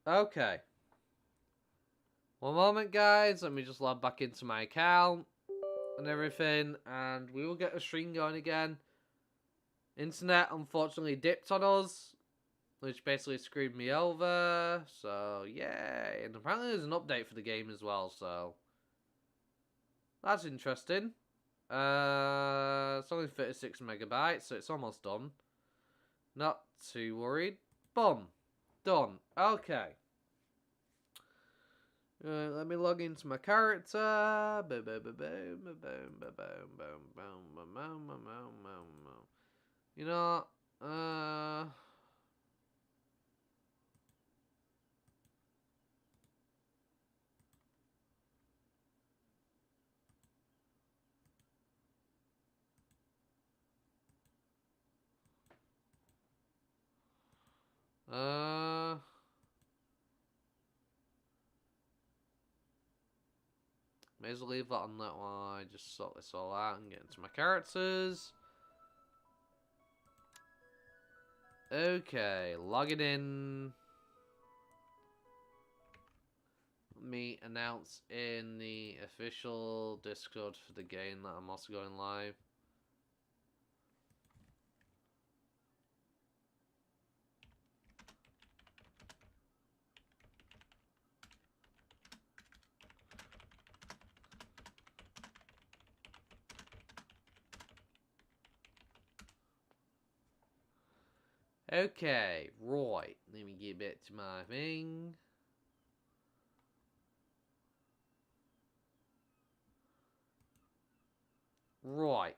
Okay. One moment, guys. Let me just log back into my account and everything, and we will get a stream going again. Internet unfortunately dipped on us, which basically screwed me over. So, yay. And apparently there's an update for the game as well, so that's interesting. It's only 36 megabytes, so it's almost done. Not too worried. Boom. Done. Okay. Let me log into my character. Boom, boom, boom, boom, boom, boom, boom, boom, boom, boom, boom, boom, boom. You know, uh, may as well leave that on that while I just sort this all out and get into my characters. Okay, logging in. Let me announce in the official Discord for the game that I'm also going live. Okay, right. Let me get back to my thing. Right.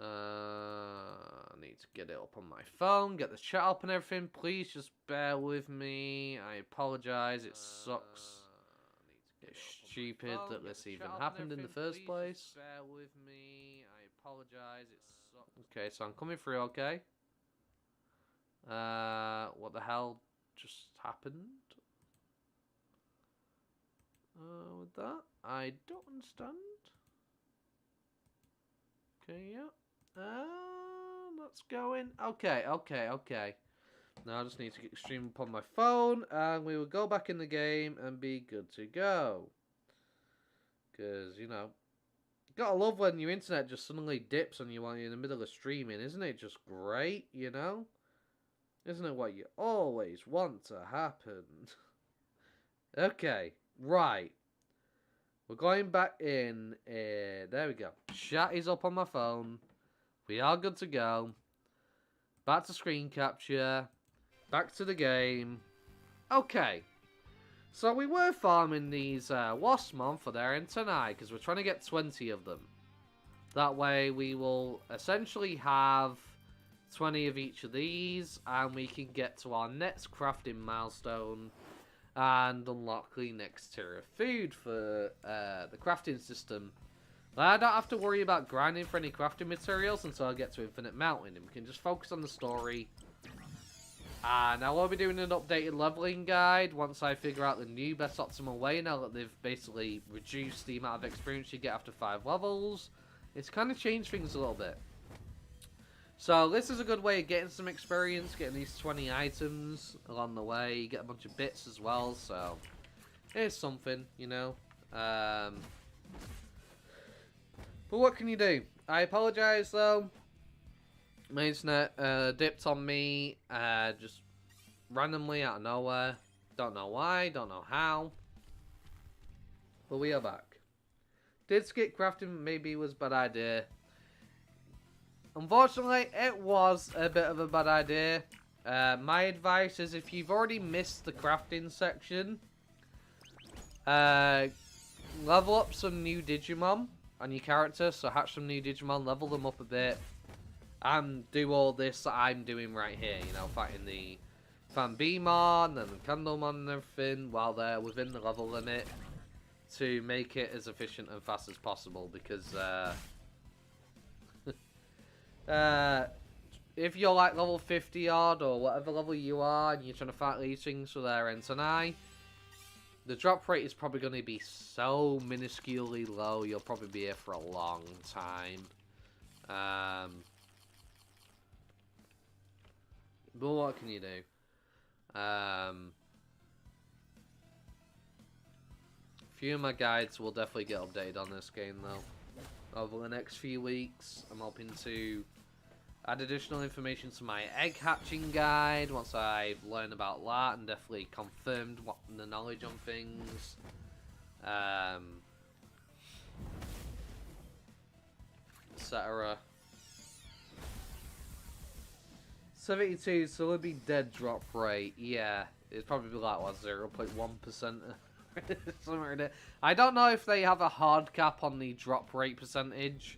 I need to get it up on my phone, get the chat up and everything. Please just bear with me. I apologize. It sucks. It's stupid that this even happened in the first place. Bear with me. I apologize. It sucks. Okay, so I'm coming through. Okay. What the hell just happened? With that, I don't understand. Okay, yeah. Let's go in. Okay. Now I just need to get stream up on my phone, and we will go back in the game and be good to go. Because, you know, gotta love when your internet just suddenly dips on you while you're in the middle of streaming. Isn't it just great, you know? Isn't it what you always want to happen? Okay, right. We're going back in. There we go. Chat is up on my phone. We are good to go. Back to screen capture. Back to the game. Okay. So we were farming these Wasmon for their antennae because we're trying to get 20 of them. That way we will essentially have 20 of each of these and we can get to our next crafting milestone and unlock the next tier of food for the crafting system. I don't have to worry about grinding for any crafting materials until I get to Infinite Mountain, and we can just focus on the story. Now I'll be doing an updated leveling guide once I figure out the new best optimal way, now that they've basically reduced the amount of experience you get after 5 levels. It's kind of changed things a little bit. So this is a good way of getting some experience, getting these 20 items along the way. You get a bunch of bits as well, so it's something, you know. But what can you do? I apologize though. My internet dipped on me just randomly out of nowhere. Don't know why, don't know how. But we are back. Did skip crafting maybe was a bad idea. Unfortunately, it was a bit of a bad idea. My advice is if you've already missed the crafting section, level up some new Digimon on your character. So hatch some new Digimon, level them up a bit, and do all this that I'm doing right here. You know, fighting the Fanbemon and the Candlemon and everything while they're within the level limit to make it as efficient and fast as possible. Because if you're like level 50 odd or whatever level you are and you're trying to fight these things for their antennae, the drop rate is probably going to be so minusculely low, you'll probably be here for a long time. But what can you do? A few of my guides will definitely get updated on this game, though. Over the next few weeks, I'm hoping to add additional information to my egg hatching guide once I've learned about that and definitely confirmed what the knowledge on things. Etc. 72, so it would be dead drop rate. Yeah, it's probably like what, 0.1%. I don't know if they have a hard cap on the drop rate percentage.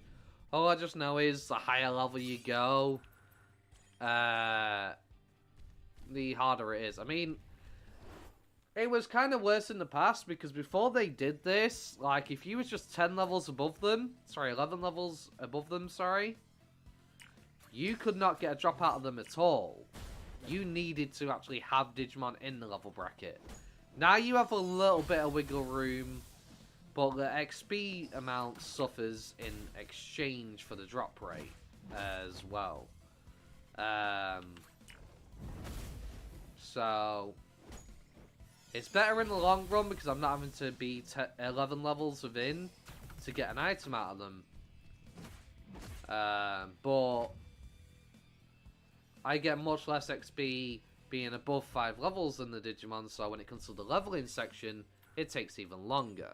All I just know is the higher level you go, the harder it is. I mean, it was kind of worse in the past because before they did this, like if you was just 10 levels above them, sorry, 11 levels above them, sorry, you could not get a drop out of them at all. You needed to actually have Digimon in the level bracket. Now you have a little bit of wiggle room, but the XP amount suffers in exchange for the drop rate as well. So it's better in the long run because I'm not having to be 11 levels within to get an item out of them. But I get much less XP being above 5 levels than the Digimon, so when it comes to the leveling section, it takes even longer.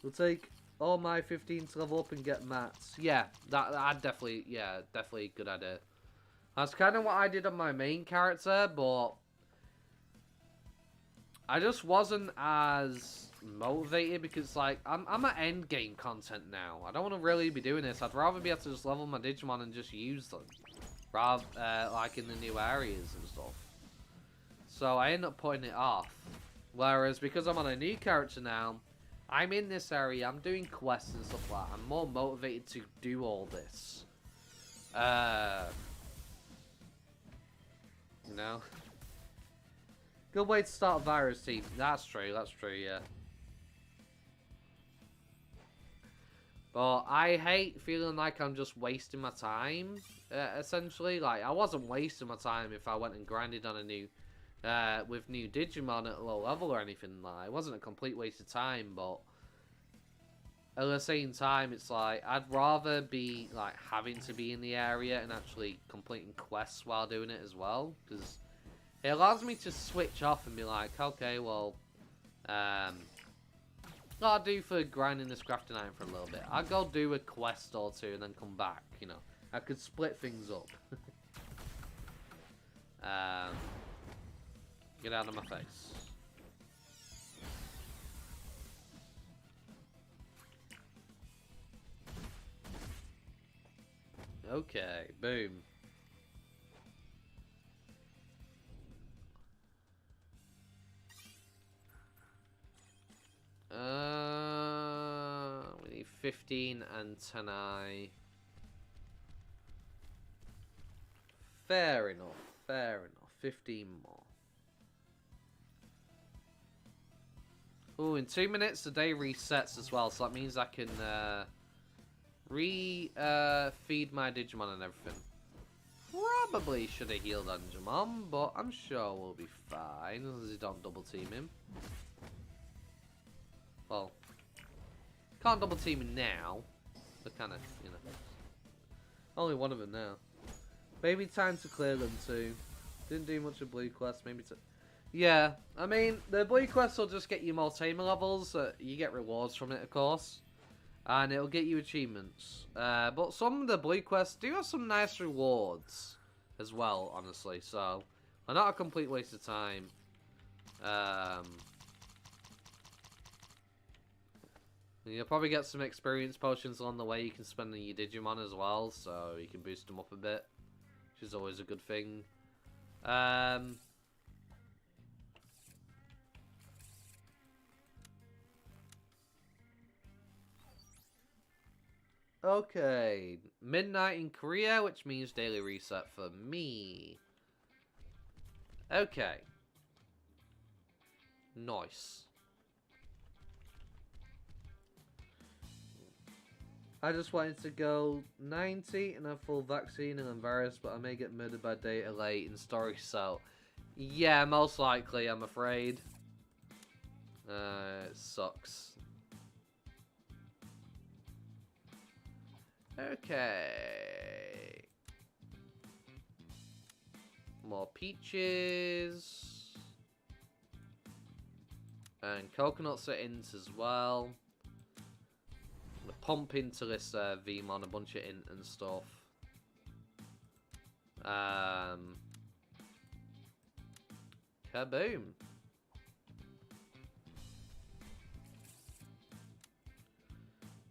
We'll take all my 15 to level up and get mats. Yeah, that definitely, yeah, definitely a good idea. That's kind of what I did on my main character, but I just wasn't as motivated because, like, I'm at end game content now. I don't want to really be doing this. I'd rather be able to just level my Digimon and just use them, rather like in the new areas and stuff. So I end up putting it off. Whereas because I'm on a new character now, I'm in this area, I'm doing quests and stuff like that. I'm more motivated to do all this. You know? Good way to start a virus team. That's true, yeah. But I hate feeling like I'm just wasting my time, essentially. Like, I wasn't wasting my time if I went and grinded on a new, with new Digimon at a low level or anything like that. It wasn't a complete waste of time, but at the same time, it's like, I'd rather be, like, having to be in the area and actually completing quests while doing it as well, because it allows me to switch off and be like, okay, well, I'll do for grinding this crafting item for a little bit. I'll go do a quest or two and then come back, you know. I could split things up. Get out of my face. Okay, boom. We need 15 and 10i. Fair enough, fair enough. 15 more. Ooh, in 2 minutes the day resets as well, so that means I can feed my Digimon and everything. Probably should have healed Digimon, but I'm sure we'll be fine as long as you don't double team him. Well, can't double team him now. But kind of, you know. Only one of them now. Maybe time to clear them too. Didn't do much of Blue Quest. Maybe to. Yeah, I mean, the Blue Quest will just get you more tamer levels. You get rewards from it, of course. And it'll get you achievements. But some of the Blue Quests do have some nice rewards as well, honestly. So, they're not a complete waste of time. You'll probably get some experience potions along the way you can spend on your Digimon as well. So, you can boost them up a bit. Which is always a good thing. Okay, midnight in Korea, which means daily reset for me. Okay. Nice. I just wanted to go 90 and have full vaccine and embarrassed, but I may get murdered by data late in story, so... Yeah, most likely, I'm afraid. It sucks. Okay. More peaches. And coconuts are int as well. I'm gonna pump into this Vmon a bunch of int and stuff. Kaboom.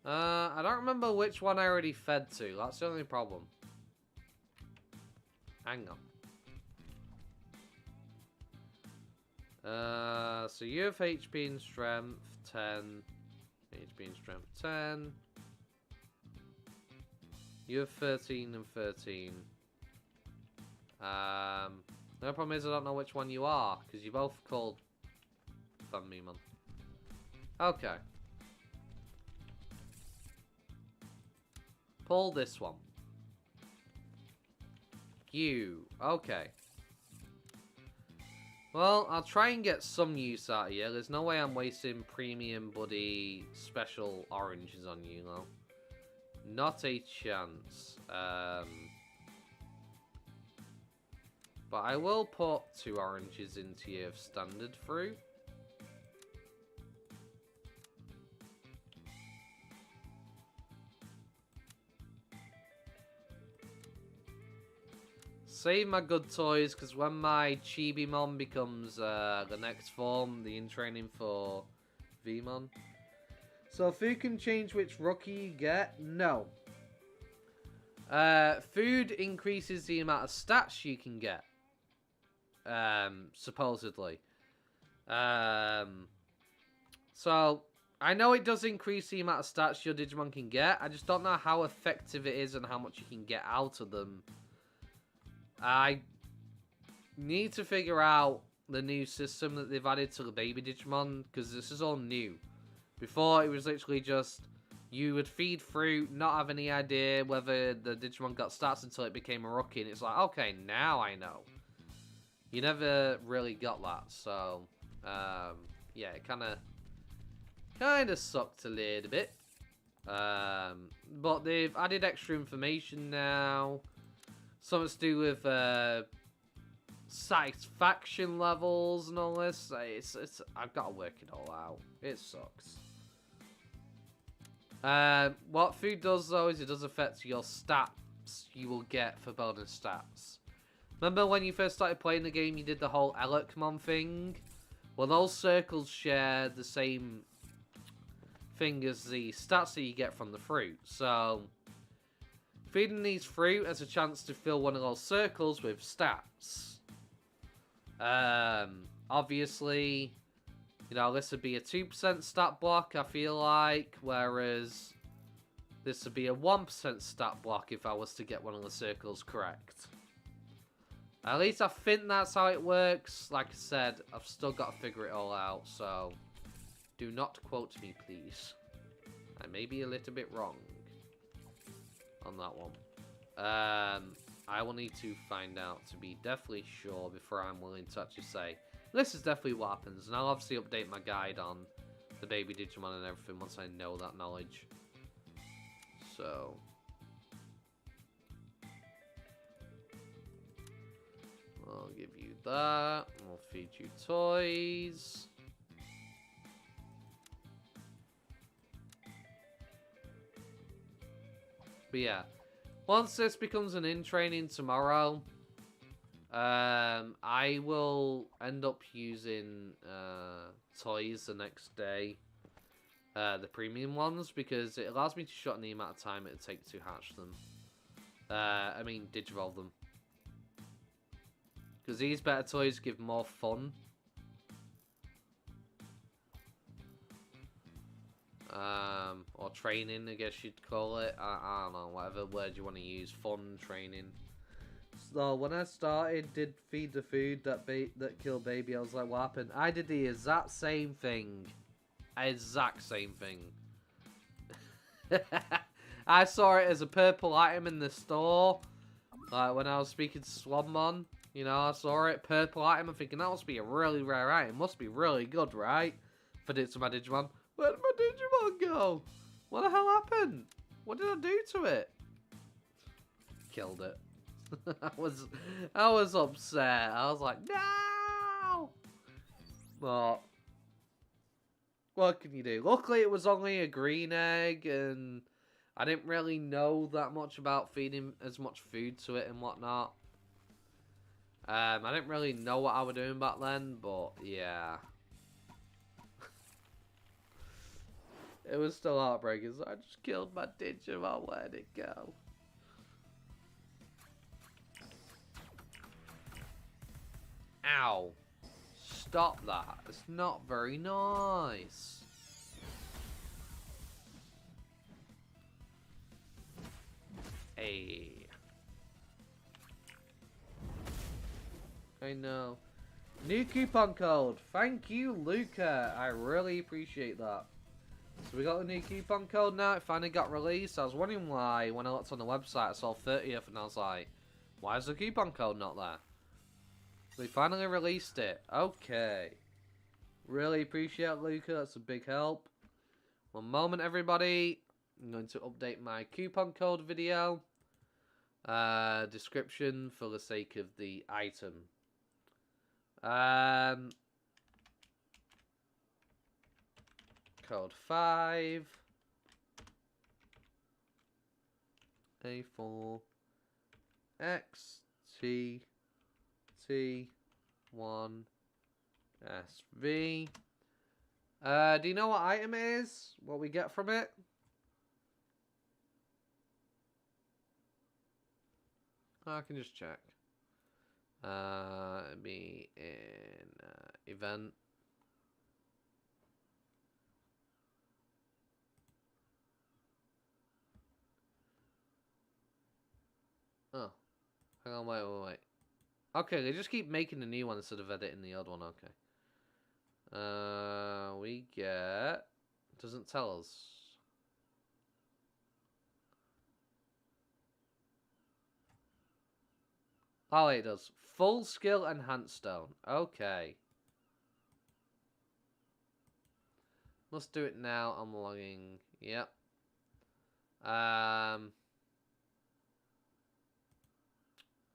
I don't remember which one I already fed to. That's the only problem. Hang on. So you have HP and strength 10. HP and strength 10. You have 13 and 13. No problem is I don't know which one you are, because you both called Famimon. Okay. Pull this one. You. Okay. Well, I'll try and get some use out of you. There's no way I'm wasting premium buddy special oranges on you, though. Not a chance. But I will put 2 oranges into your standard fruit. Save my good toys, because when my Chibimon becomes the next form, the in-training for Vmon. So food can change which rookie you get? No. Food increases the amount of stats you can get. Supposedly. So, I know it does increase the amount of stats your Digimon can get. I just don't know how effective it is and how much you can get out of them. I need to figure out the new system that they've added to the baby Digimon, because this is all new. Before, it was literally just, you would feed fruit, not have any idea whether the Digimon got stats until it became a rookie, and it's like, okay, now I know. You never really got that, so, yeah, it kind of sucked a little bit. But they've added extra information now. Something to do with satisfaction levels and all this. I've got to work it all out. It sucks. What food does though is it does affect your stats you will get for bonus stats. Remember when you first started playing the game, you did the whole Elecmon thing? Well, those circles share the same thing as the stats that you get from the fruit. So, feeding these fruit has a chance to fill one of those circles with stats. Obviously, you know, this would be a 2% stat block, I feel like, whereas this would be a 1% stat block if I was to get one of the circles correct. At least I think that's how it works. Like I said, I've still got to figure it all out, so do not quote me, please. I may be a little bit wrong on that one. I will need to find out to be definitely sure before I'm willing to actually say, this is definitely what happens. And I'll obviously update my guide on the baby Digimon and everything once I know that knowledge. So, I'll give you that. We'll feed you toys. But yeah, once this becomes an in-training tomorrow, I will end up using toys the next day. The premium ones, because it allows me to shorten the amount of time it would take to hatch them. I mean, digivolve them. Because these better toys give more fun. Or training, I guess you'd call it. I don't know, whatever word you want to use. Fun, training. So, when I did feed the food that killed baby, I was like, what happened? I did the exact same thing. Exact same thing. I saw it as a purple item in the store. Like when I was speaking to Swanmon. You know, I saw it, purple item. I'm thinking that must be a really rare item. Must be really good, right? For it to my Digimon. Where did my Digimon go? What the hell happened? What did I do to it? Killed it. I was upset. I was like, no! But what can you do? Luckily, it was only a green egg, and I didn't really know that much about feeding as much food to it and whatnot. I didn't really know what I was doing back then, but yeah. It was still heartbreaking, so I just killed my Digimon. Where'd it go? Ow. Stop that. It's not very nice. Hey. I know. New coupon code. Thank you, Luca. I really appreciate that. So we got the new coupon code now. It finally got released. I was wondering why when I looked on the website I saw 30th and I was like, why is the coupon code not there? They finally released it. Okay. Really appreciate it, Luca. That's a big help. One moment, everybody. I'm going to update my coupon code video. Description for the sake of the item. Code 5 A4 X T T 1 SV. Do you know what item it is? What we get from it? I can just check. It'd be in event. Oh, hang on, wait. Okay, they just keep making a new one instead of editing the old one. Okay. We get. Doesn't tell us. Oh, it does. Full skill enhanced stone. Okay. Must do it now. I'm logging. Yep.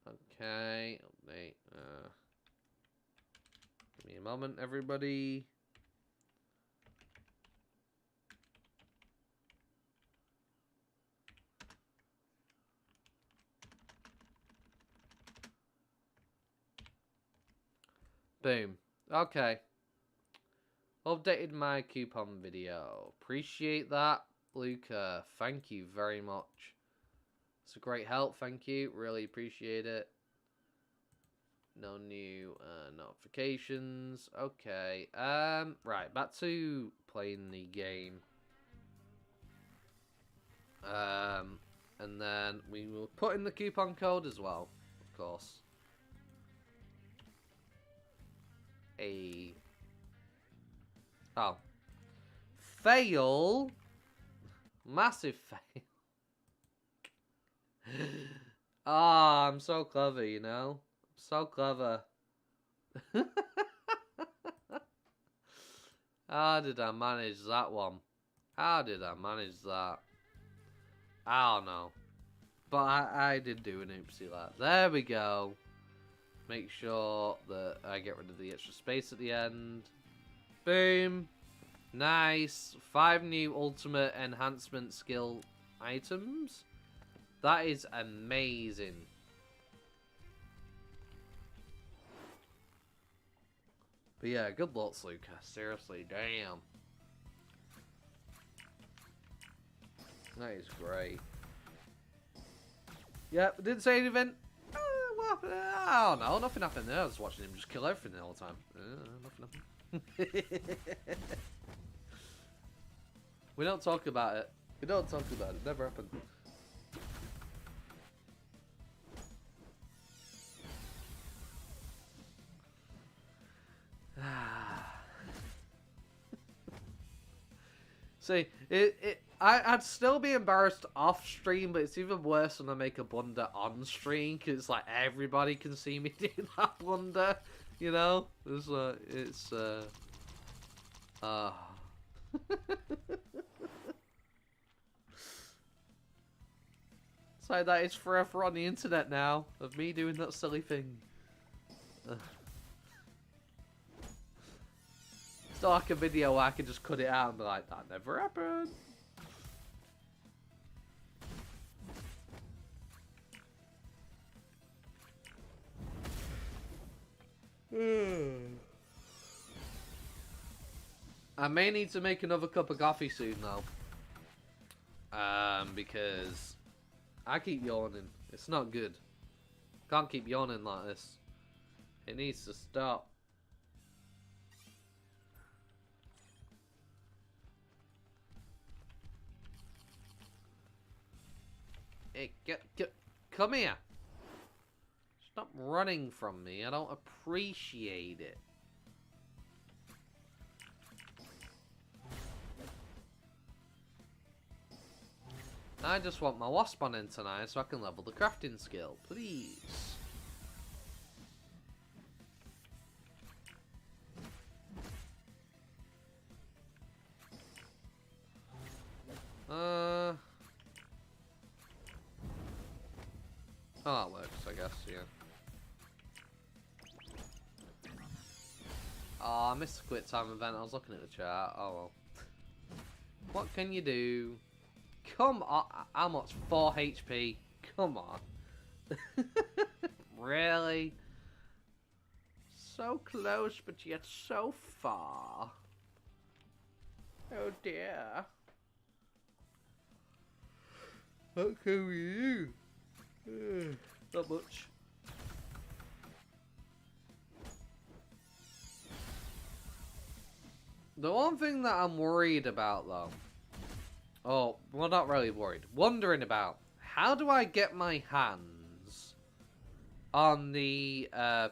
Okay. Update. Give me a moment, everybody. Boom. Okay. Updated my coupon video. Appreciate that, Luca. Thank you very much. It's a great help. Thank you. Really appreciate it. No new notifications. Okay. Right. Back to playing the game. And then we will put in the coupon code as well, of course. Oh. Fail. Massive fail. Ah, I'm so clever, you know? So clever. How did I manage that one? How did I manage that? I don't know. But I did do an oopsie lap. There we go. Make sure that I get rid of the extra space at the end. Boom. Nice. 5 new ultimate enhancement skill items. That is amazing. But yeah, good luck, Luca. Seriously, damn. That is great. Yep, didn't say anything. What happened? Oh no, nothing happened there. I was watching him just kill everything all the time. Nothing happened. We don't talk about it. We don't talk about it. Never happened. See, I'd still be embarrassed off stream, but it's even worse when I make a blunder on stream, because it's like everybody can see me do that blunder, you know? It's it's like that is forever on the internet now, of me doing that silly thing. It's not like a video where I can just cut it out and be like, that never happened. I may need to make another cup of coffee soon though. Because I keep yawning. It's not good. Can't keep yawning like this. It needs to stop. Hey, come here. Stop running from me. I don't appreciate it. I just want my wasp on in tonight so I can level the crafting skill, please. Oh, that works, I guess, yeah. Oh, I missed the quit time event. I was looking at the chat. Oh well. What can you do? Come on. How much? 4 HP? Come on. Really? So close, but yet so far. Oh dear. What can we do? Not much. The one thing that I'm worried about, though... Oh, well, not really worried. Wondering about. How do I get my hands on the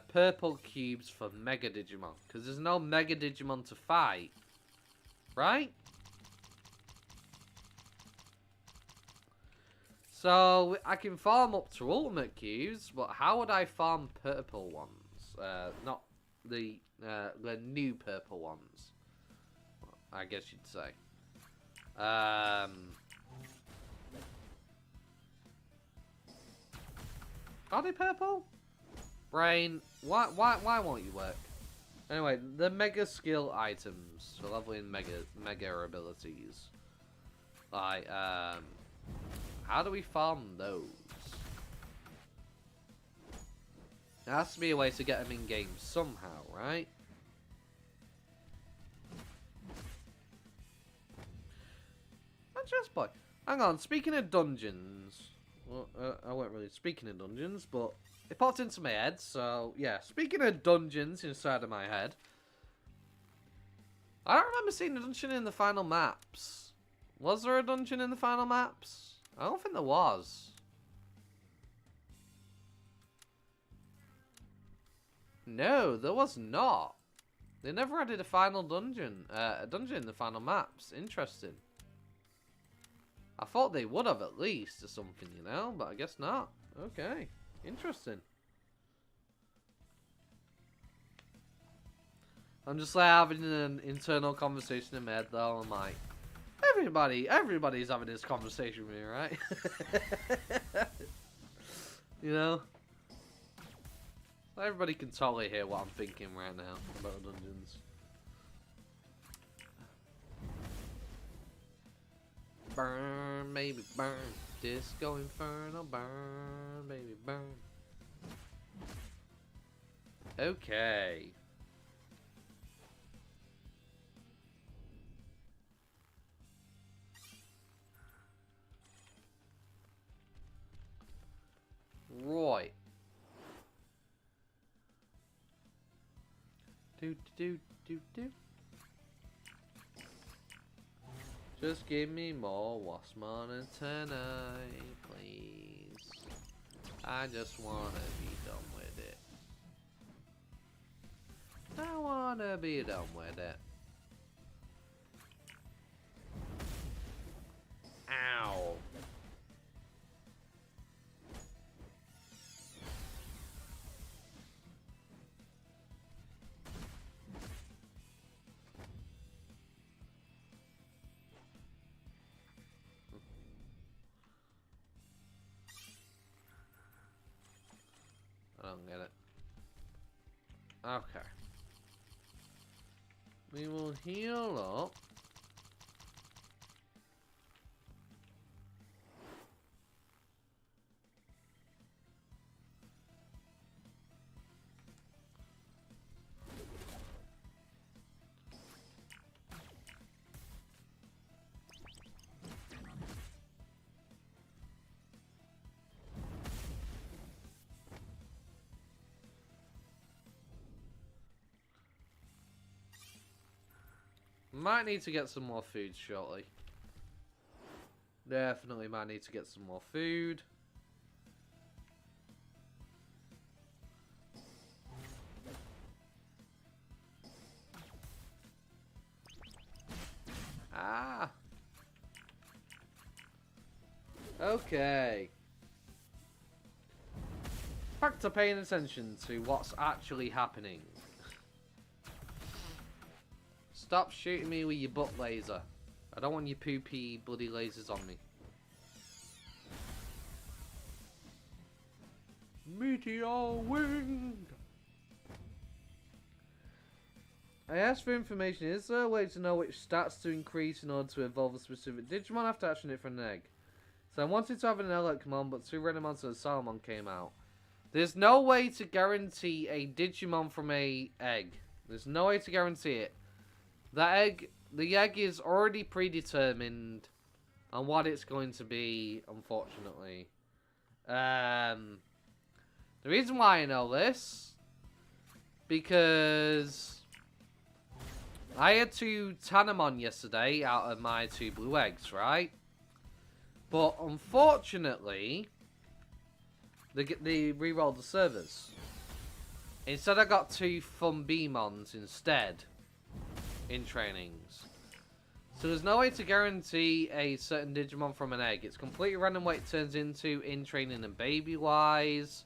purple cubes for Mega Digimon? Because there's no Mega Digimon to fight. Right? So, I can farm up to Ultimate Cubes, but how would I farm purple ones? Not the new purple ones. I guess you'd say. Are they purple? Brain, why won't you work? Anyway, the mega skill items for leveling mega abilities. Like, how do we farm those? There has to be a way to get them in game somehow, right? Just boy. Hang on, speaking of dungeons. Well, I wasn't really speaking of dungeons, but it popped into my head, so yeah. Speaking of dungeons inside of my head. I don't remember seeing a dungeon in the final maps. Was there a dungeon in the final maps? I don't think there was. No, there was not. They never added a final dungeon. A dungeon in the final maps. Interesting. I thought they would have at least or something, you know, but I guess not. Okay, interesting. I'm just like having an internal conversation in my head though. I'm like, everybody's having this conversation with me, right? You know? Everybody can totally hear what I'm thinking right now about dungeons. Burn, baby, burn. Disco Inferno, burn, baby, burn. Okay. Right. Do. Just give me more Waspmon tonight, please. I just wanna be done with it. I wanna be done with it. heal up. Might need to get some more food shortly. Definitely might need to get some more food. Ah. Okay. Back to paying attention to what's actually happening. Stop shooting me with your butt laser. I don't want your poopy bloody lasers on me. Meteor wing! I asked for information. Is there a way to know which stats to increase in order to evolve a specific Digimon after hatching it from an egg? So I wanted to have an Electmon, but 2 random monsters of Salmon came out. There's no way to guarantee a Digimon from a egg. There's no way to guarantee it. The egg is already predetermined on what it's going to be, unfortunately. The reason why I know this, because I had 2 Tanamon yesterday out of my 2 blue eggs, right? But unfortunately, they re-rolled the servers. Instead, I got 2 Fumbimons instead in trainings. So there's no way to guarantee a certain Digimon from an egg. It's completely random what it turns into in training and baby-wise.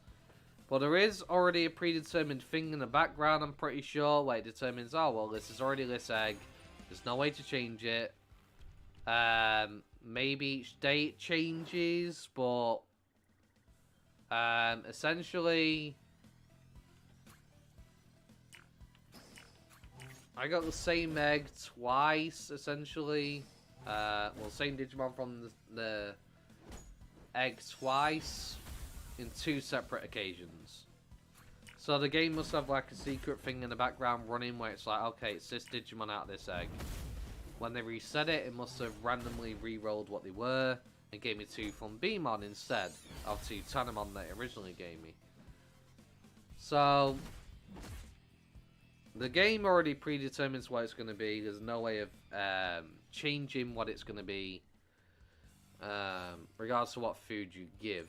But there is already a predetermined thing in the background, I'm pretty sure, where it determines, oh, well, this is already this egg. There's no way to change it. Maybe each day it changes, but essentially, I got the same egg twice, essentially. Well, same Digimon from the egg twice in 2 separate occasions. So the game must have like a secret thing in the background running where it's like, okay, it's this Digimon out of this egg. When they reset it, it must have randomly re-rolled what they were and gave me 2 from Beamon instead of 2 Tanamon that it originally gave me. So the game already predetermines what it's going to be. There's no way of changing what it's going to be, regardless of what food you give.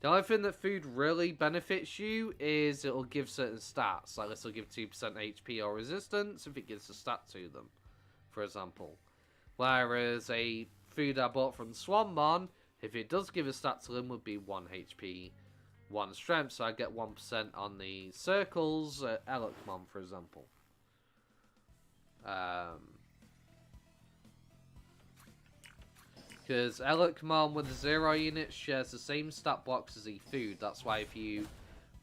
The only thing that food really benefits you is it'll give certain stats. Like this will give 2% HP or resistance if it gives a stat to them, for example. Whereas a food I bought from Swanmon, if it does give a stat to them, would be 1 HP, 1 strength. So I get 1% on the circles at Electmon, for example. Because Electmon with the 0 units shares the same stat blocks as a food. That's why if you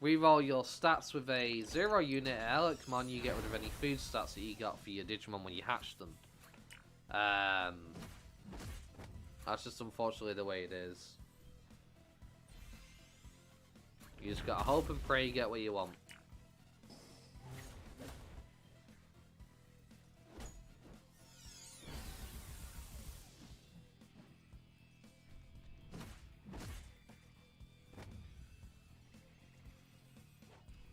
reroll your stats with a 0 unit at Electmon, you get rid of any food stats that you got for your Digimon when you hatch them. That's just unfortunately the way it is. You just gotta hope and pray you get what you want.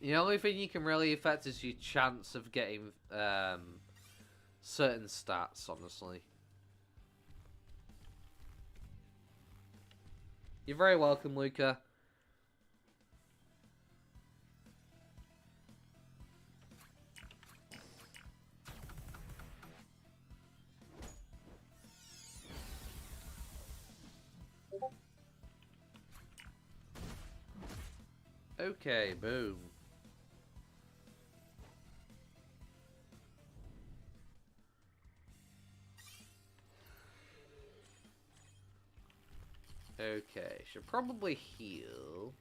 The only thing you can really affect is your chance of getting certain stats, honestly. You're very welcome, Luca. Okay, boom. Okay, should probably heal.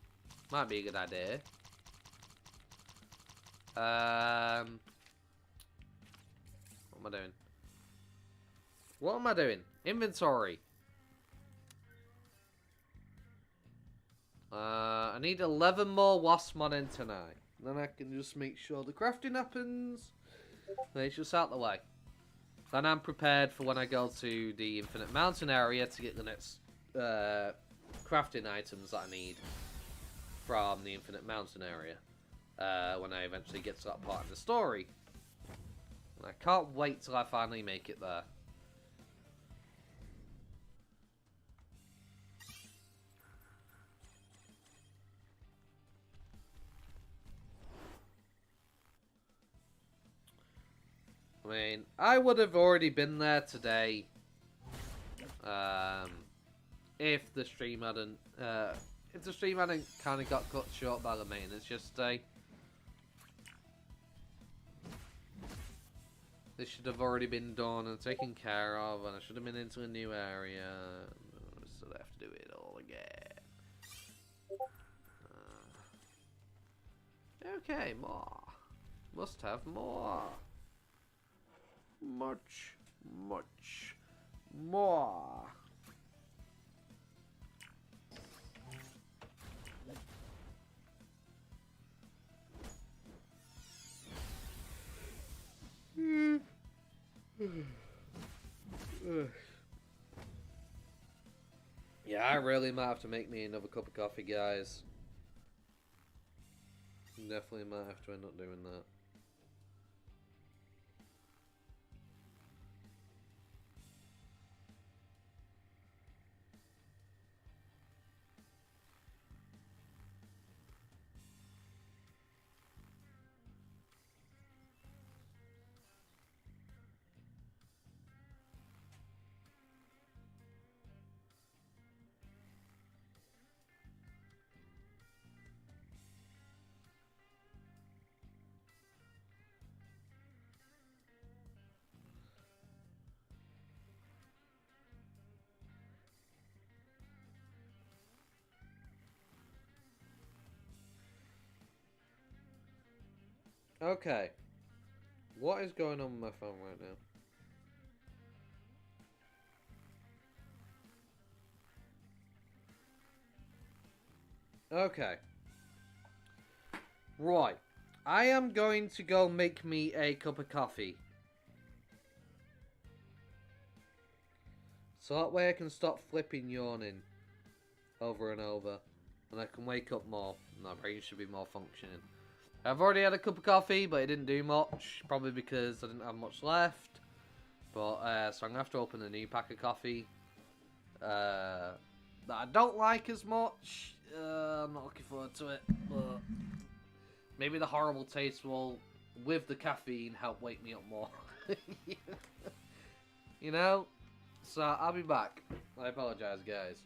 Might be a good idea. What am I doing? What am I doing? Inventory. I need 11 more Waspmon in tonight. Then I can just make sure the crafting happens. Then it's just out the way. Then I'm prepared for when I go to the Infinite Mountain area to get the next crafting items that I need from the Infinite Mountain area. When I eventually get to that part of the story. And I can't wait till I finally make it there. I mean, I would have already been there today if the stream hadn't kind of got cut short by the maintenance yesterday. This should have already been done and taken care of, and I should have been into a new area. So I have to do it all again. Okay, more. Must have more. Much more. Yeah, I really might have to make me another cup of coffee, guys. Definitely might have to end up doing that. Okay. What is going on with my phone right now? Okay. Right. I am going to go make me a cup of coffee. So that way I can stop flipping yawning over and over. And I can wake up more. And my brain should be more functioning. I've already had a cup of coffee, but it didn't do much. Probably because I didn't have much left. But, so I'm going to have to open a new pack of coffee. That I don't like as much. I'm not looking forward to it. But maybe the horrible taste will, with the caffeine, help wake me up more. You know? So, I'll be back. I apologize, guys.